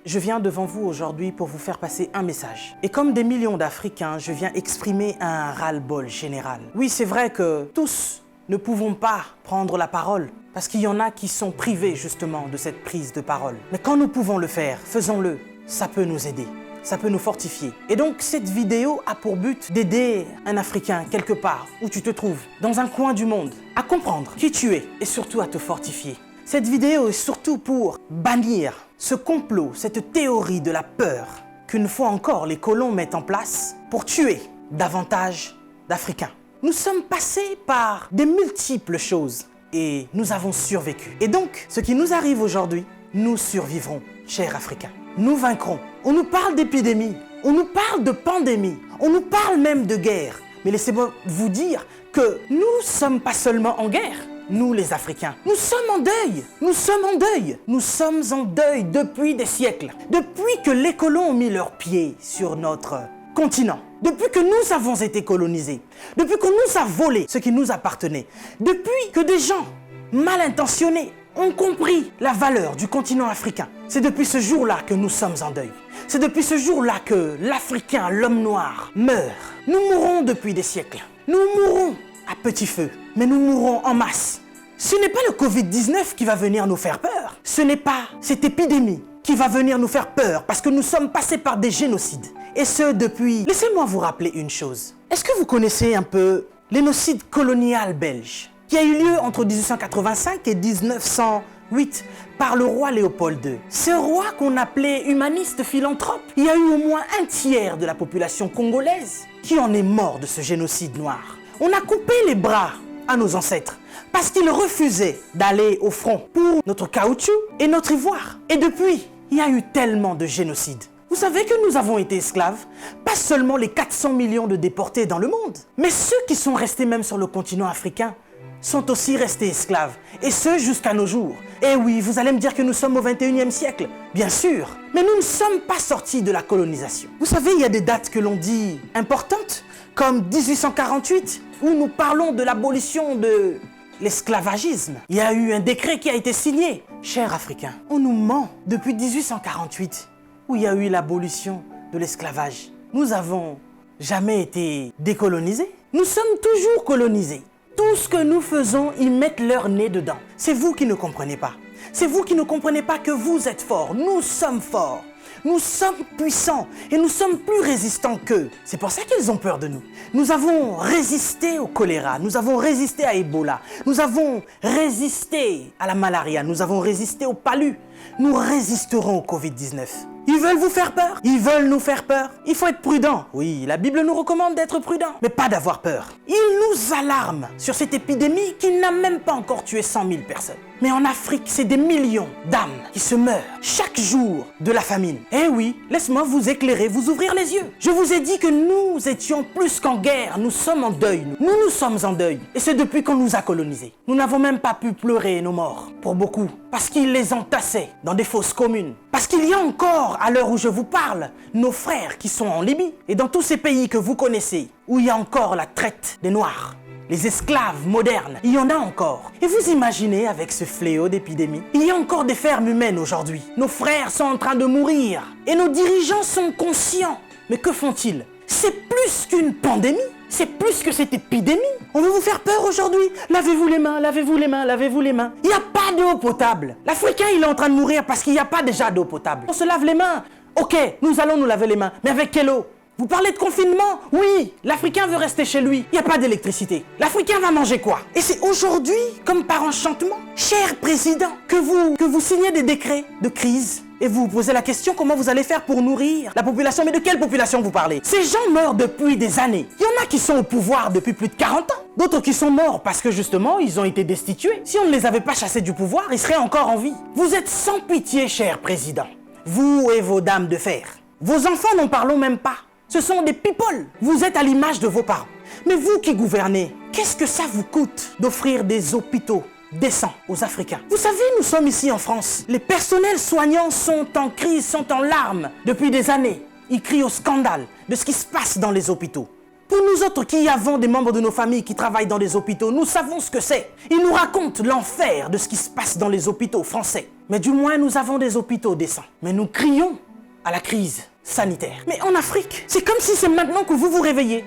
Je viens devant vous aujourd'hui pour vous faire passer un message. Et comme des millions d'Africains, je viens exprimer un ras-le-bol général. Oui, c'est vrai que tous ne pouvons pas prendre la parole, parce qu'il y en a qui sont privés justement de cette prise de parole. Mais quand nous pouvons le faire, faisons-le. Ça peut nous aider, ça peut nous fortifier. Et donc cette vidéo a pour but d'aider un Africain quelque part où tu te trouves, dans un coin du monde, à comprendre qui tu es et surtout à te fortifier. Cette vidéo est surtout pour bannir ce complot, cette théorie de la peur qu'une fois encore les colons mettent en place pour tuer davantage d'Africains. Nous sommes passés par des multiples choses et nous avons survécu. Et donc, ce qui nous arrive aujourd'hui, nous survivrons, chers Africains. Nous vaincrons. On nous parle d'épidémie, on nous parle de pandémie, on nous parle même de guerre. Mais laissez-moi vous dire que nous ne sommes pas seulement en guerre. Nous, les Africains, nous sommes en deuil. Nous sommes en deuil. Nous sommes en deuil depuis des siècles. Depuis que les colons ont mis leurs pieds sur notre continent. Depuis que nous avons été colonisés. Depuis qu'on nous a volé ce qui nous appartenait. Depuis que des gens mal intentionnés ont compris la valeur du continent africain. C'est depuis ce jour-là que nous sommes en deuil. C'est depuis ce jour-là que l'Africain, l'homme noir, meurt. Nous mourons depuis des siècles. Nous mourons à petit feu, mais nous mourrons en masse. Ce n'est pas le Covid-19 qui va venir nous faire peur. Ce n'est pas cette épidémie qui va venir nous faire peur parce que nous sommes passés par des génocides. Et ce depuis... Laissez-moi vous rappeler une chose. Est-ce que vous connaissez un peu l'énocide colonial belge qui a eu lieu entre 1885 et 1908 par le roi Léopold II. Ce roi qu'on appelait humaniste philanthrope, il y a eu au moins un tiers de la population congolaise qui en est mort de ce génocide noir. On a coupé les bras à nos ancêtres parce qu'ils refusaient d'aller au front pour notre caoutchouc et notre ivoire. Et depuis, il y a eu tellement de génocides. Vous savez que nous avons été esclaves, pas seulement les 400 millions de déportés dans le monde, mais ceux qui sont restés même sur le continent africain sont aussi restés esclaves, et ce jusqu'à nos jours. Et oui, vous allez me dire que nous sommes au 21e siècle, bien sûr, mais nous ne sommes pas sortis de la colonisation. Vous savez, il y a des dates que l'on dit importantes, comme 1848, où nous parlons de l'abolition de l'esclavagisme. Il y a eu un décret qui a été signé. Chers Africains, on nous ment depuis 1848, où il y a eu l'abolition de l'esclavage. Nous avons jamais été décolonisés. Nous sommes toujours colonisés. Tout ce que nous faisons, ils mettent leur nez dedans. C'est vous qui ne comprenez pas. C'est vous qui ne comprenez pas que vous êtes forts. Nous sommes forts. Nous sommes puissants et nous sommes plus résistants qu'eux. C'est pour ça qu'ils ont peur de nous. Nous avons résisté au choléra, nous avons résisté à Ebola, nous avons résisté à la malaria, nous avons résisté au palu. Nous résisterons au Covid-19. Ils veulent vous faire peur? Ils veulent nous faire peur? Il faut être prudent. Oui, la Bible nous recommande d'être prudent, mais pas d'avoir peur. Ils nous alarment sur cette épidémie qui n'a même pas encore tué 100 000 personnes. Mais en Afrique, c'est des millions d'âmes qui se meurent chaque jour de la famine. Eh oui, laisse-moi vous éclairer, vous ouvrir les yeux. Je vous ai dit que nous étions plus qu'en guerre, nous sommes en deuil. Nous sommes en deuil. Et c'est depuis qu'on nous a colonisés. Nous n'avons même pas pu pleurer nos morts, pour beaucoup, parce qu'ils les entassaient dans des fosses communes. Parce qu'il y a encore, à l'heure où je vous parle, nos frères qui sont en Libye et dans tous ces pays que vous connaissez, où il y a encore la traite des Noirs. Les esclaves modernes, il y en a encore. Et vous imaginez avec ce fléau d'épidémie, il y a encore des fermes humaines aujourd'hui. Nos frères sont en train de mourir et nos dirigeants sont conscients. Mais que font-ils? C'est plus qu'une pandémie, c'est plus que cette épidémie. On veut vous faire peur aujourd'hui? Lavez-vous les mains, lavez-vous les mains, lavez-vous les mains. Il n'y a pas d'eau potable. L'Africain, il est en train de mourir parce qu'il n'y a pas déjà d'eau potable. On se lave les mains. Ok, nous allons nous laver les mains, mais avec quelle eau? Vous parlez de confinement? Oui, l'Africain veut rester chez lui. Il n'y a pas d'électricité. L'Africain va manger quoi? Et c'est aujourd'hui, comme par enchantement, cher président, que vous signez des décrets de crise. Et vous vous posez la question, comment vous allez faire pour nourrir la population? Mais de quelle population vous parlez? Ces gens meurent depuis des années. Il y en a qui sont au pouvoir depuis plus de 40 ans. D'autres qui sont morts parce que justement, ils ont été destitués. Si on ne les avait pas chassés du pouvoir, ils seraient encore en vie. Vous êtes sans pitié, cher président. Vous et vos dames de fer. Vos enfants, n'en parlons même pas. Ce sont des people. Vous êtes à l'image de vos parents. Mais vous qui gouvernez, qu'est-ce que ça vous coûte d'offrir des hôpitaux décents aux Africains? Vous savez, nous sommes ici en France. Les personnels soignants sont en crise, sont en larmes depuis des années. Ils crient au scandale de ce qui se passe dans les hôpitaux. Pour nous autres qui avons des membres de nos familles qui travaillent dans les hôpitaux, nous savons ce que c'est. Ils nous racontent l'enfer de ce qui se passe dans les hôpitaux français. Mais du moins, nous avons des hôpitaux décents. Mais nous crions à la crise sanitaire. Mais en Afrique, c'est comme si c'est maintenant que vous vous réveillez.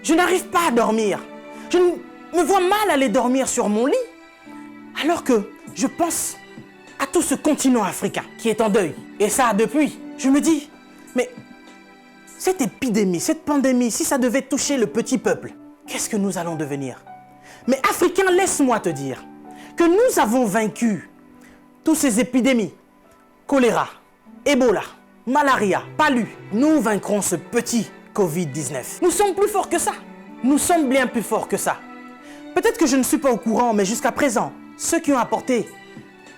Je n'arrive pas à dormir. Je me vois mal aller dormir sur mon lit, alors que je pense à tout ce continent africain qui est en deuil. Et ça depuis. Je me dis, mais cette épidémie, cette pandémie, si ça devait toucher le petit peuple, qu'est-ce que nous allons devenir? Mais Africains, laisse-moi te dire que nous avons vaincu toutes ces épidémies. Choléra, Ebola, malaria, palu. Nous vaincrons ce petit Covid-19. Nous sommes plus forts que ça. Nous sommes bien plus forts que ça. Peut-être que je ne suis pas au courant, mais jusqu'à présent, ceux qui ont apporté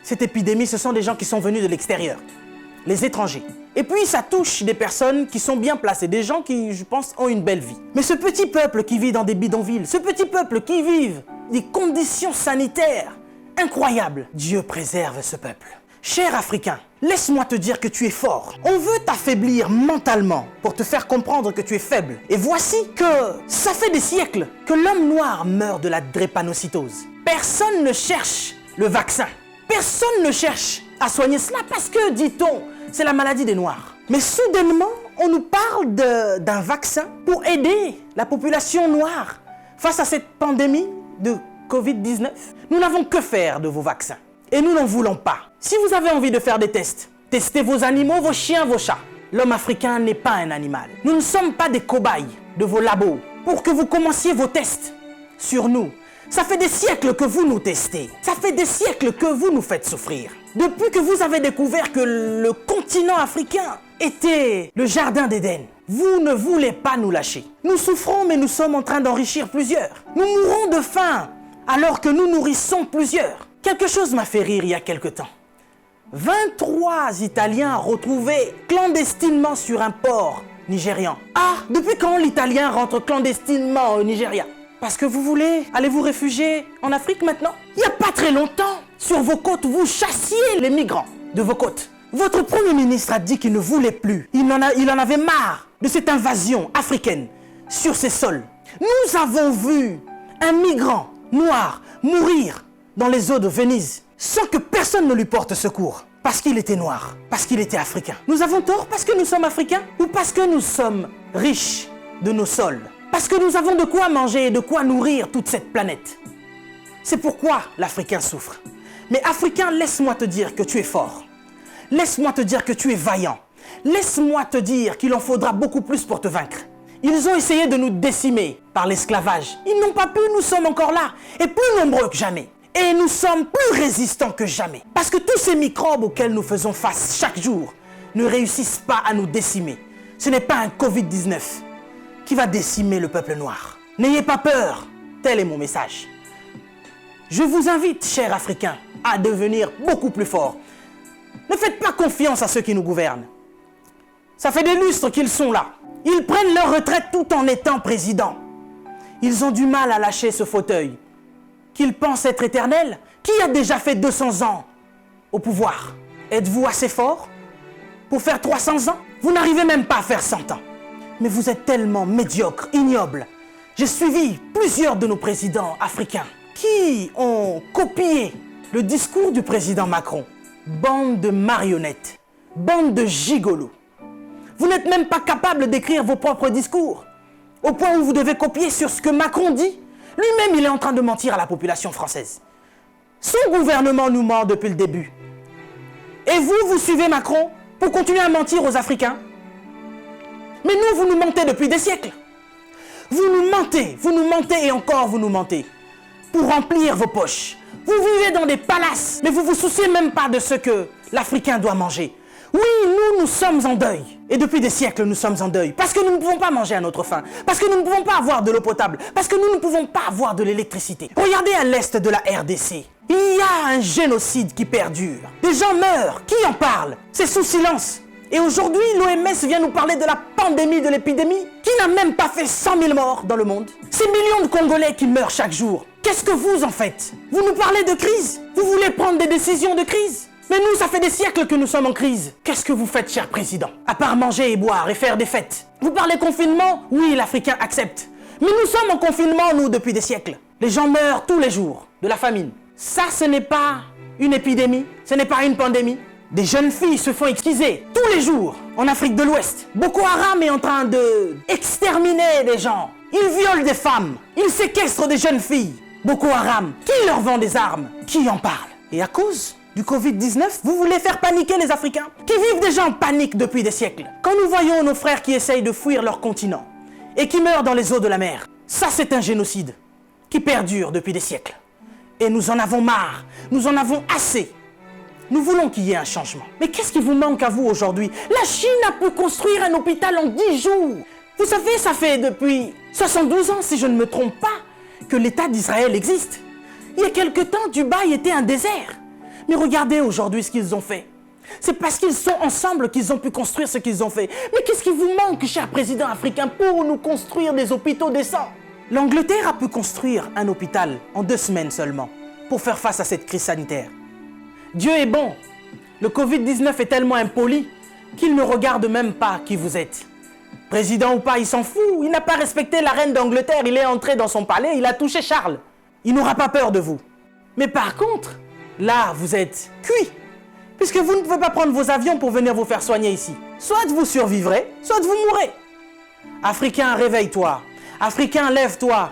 cette épidémie, ce sont des gens qui sont venus de l'extérieur, les étrangers. Et puis ça touche des personnes qui sont bien placées, des gens qui, je pense, ont une belle vie. Mais ce petit peuple qui vit dans des bidonvilles, ce petit peuple qui vit des conditions sanitaires incroyables, Dieu préserve ce peuple. Cher Africain, laisse-moi te dire que tu es fort. On veut t'affaiblir mentalement pour te faire comprendre que tu es faible. Et voici que ça fait des siècles que l'homme noir meurt de la drépanocytose. Personne ne cherche le vaccin. Personne ne cherche à soigner cela parce que, dit-on, c'est la maladie des Noirs. Mais soudainement, on nous parle d'un vaccin pour aider la population noire face à cette pandémie de Covid-19. Nous n'avons que faire de vos vaccins. Et nous n'en voulons pas. Si vous avez envie de faire des tests, testez vos animaux, vos chiens, vos chats. L'homme africain n'est pas un animal. Nous ne sommes pas des cobayes de vos labos pour que vous commenciez vos tests sur nous. Ça fait des siècles que vous nous testez. Ça fait des siècles que vous nous faites souffrir. Depuis que vous avez découvert que le continent africain était le jardin d'Éden, vous ne voulez pas nous lâcher. Nous souffrons, mais nous sommes en train d'enrichir plusieurs. Nous mourons de faim alors que nous nourrissons plusieurs. Quelque chose m'a fait rire il y a quelque temps. 23 Italiens retrouvés clandestinement sur un port nigérian. Ah, depuis quand l'Italien rentre clandestinement au Nigeria? Parce que vous voulez aller vous réfugier en Afrique maintenant? Il n'y a pas très longtemps, sur vos côtes, vous chassiez les migrants de vos côtes. Votre Premier ministre a dit qu'il ne voulait plus. Il en avait marre de cette invasion africaine sur ses sols. Nous avons vu un migrant noir mourir dans les eaux de Venise sans que personne ne lui porte secours. Parce qu'il était noir, parce qu'il était africain. Nous avons tort parce que nous sommes africains ou parce que nous sommes riches de nos sols? Parce que nous avons de quoi manger et de quoi nourrir toute cette planète. C'est pourquoi l'Africain souffre. Mais Africain, laisse-moi te dire que tu es fort. Laisse-moi te dire que tu es vaillant. Laisse-moi te dire qu'il en faudra beaucoup plus pour te vaincre. Ils ont essayé de nous décimer par l'esclavage. Ils n'ont pas pu, nous sommes encore là, et plus nombreux que jamais. Et nous sommes plus résistants que jamais. Parce que tous ces microbes auxquels nous faisons face chaque jour ne réussissent pas à nous décimer. Ce n'est pas un Covid-19 qui va décimer le peuple noir. N'ayez pas peur, tel est mon message. Je vous invite, chers Africains, à devenir beaucoup plus forts. Ne faites pas confiance à ceux qui nous gouvernent. Ça fait des lustres qu'ils sont là. Ils prennent leur retraite tout en étant présidents. Ils ont du mal à lâcher ce fauteuil qu'ils pensent être éternel. Qui a déjà fait 200 ans au pouvoir? Êtes-vous assez fort pour faire 300 ans? Vous n'arrivez même pas à faire 100 ans. Mais vous êtes tellement médiocre, ignoble. J'ai suivi plusieurs de nos présidents africains qui ont copié le discours du président Macron. Bande de marionnettes, bande de gigolos. Vous n'êtes même pas capable d'écrire vos propres discours, au point où vous devez copier sur ce que Macron dit. Lui-même, il est en train de mentir à la population française. Son gouvernement nous ment depuis le début. Et vous, vous suivez Macron pour continuer à mentir aux Africains? Mais nous, vous nous mentez depuis des siècles. Vous nous mentez et encore vous nous mentez. Pour remplir vos poches. Vous vivez dans des palaces, mais vous vous souciez même pas de ce que l'Africain doit manger. Oui, nous sommes en deuil. Et depuis des siècles, nous sommes en deuil. Parce que nous ne pouvons pas manger à notre faim. Parce que nous ne pouvons pas avoir de l'eau potable. Parce que nous ne pouvons pas avoir de l'électricité. Regardez à l'est de la RDC. Il y a un génocide qui perdure. Des gens meurent. Qui en parle? C'est sous silence. Et aujourd'hui, l'OMS vient nous parler de la pandémie de l'épidémie qui n'a même pas fait 100 000 morts dans le monde. Ces millions de Congolais qui meurent chaque jour. Qu'est-ce que vous en faites? Vous nous parlez de crise? Vous voulez prendre des décisions de crise? Mais nous, ça fait des siècles que nous sommes en crise. Qu'est-ce que vous faites, cher président? À part manger et boire et faire des fêtes. Vous parlez confinement? Oui, l'Africain accepte. Mais nous sommes en confinement, nous, depuis des siècles. Les gens meurent tous les jours de la famine. Ça, ce n'est pas une épidémie, ce n'est pas une pandémie. Des jeunes filles se font exciser tous les jours en Afrique de l'Ouest. Boko Haram est en train de exterminer des gens. Ils violent des femmes, ils séquestrent des jeunes filles. Boko Haram, qui leur vend des armes? Qui en parle? Et à cause du Covid-19, vous voulez faire paniquer les Africains qui vivent déjà en panique depuis des siècles. Quand nous voyons nos frères qui essayent de fuir leur continent et qui meurent dans les eaux de la mer, ça c'est un génocide qui perdure depuis des siècles. Et nous en avons marre, nous en avons assez. Nous voulons qu'il y ait un changement. Mais qu'est-ce qui vous manque à vous aujourd'hui? La Chine a pu construire un hôpital en 10 jours. Vous savez, ça fait depuis 72 ans, si je ne me trompe pas, que l'État d'Israël existe. Il y a quelque temps, Dubaï était un désert. Mais regardez aujourd'hui ce qu'ils ont fait. C'est parce qu'ils sont ensemble qu'ils ont pu construire ce qu'ils ont fait. Mais qu'est-ce qui vous manque, cher président africain, pour nous construire des hôpitaux décents? L'Angleterre a pu construire un hôpital en 2 semaines seulement pour faire face à cette crise sanitaire. Dieu est bon. Le Covid-19 est tellement impoli qu'il ne regarde même pas qui vous êtes. Président ou pas, il s'en fout. Il n'a pas respecté la reine d'Angleterre. Il est entré dans son palais, il a touché Charles. Il n'aura pas peur de vous. Mais par contre, là, vous êtes cuit. Puisque vous ne pouvez pas prendre vos avions pour venir vous faire soigner ici. Soit vous survivrez, soit vous mourrez. Africain, réveille-toi. Africain, lève-toi.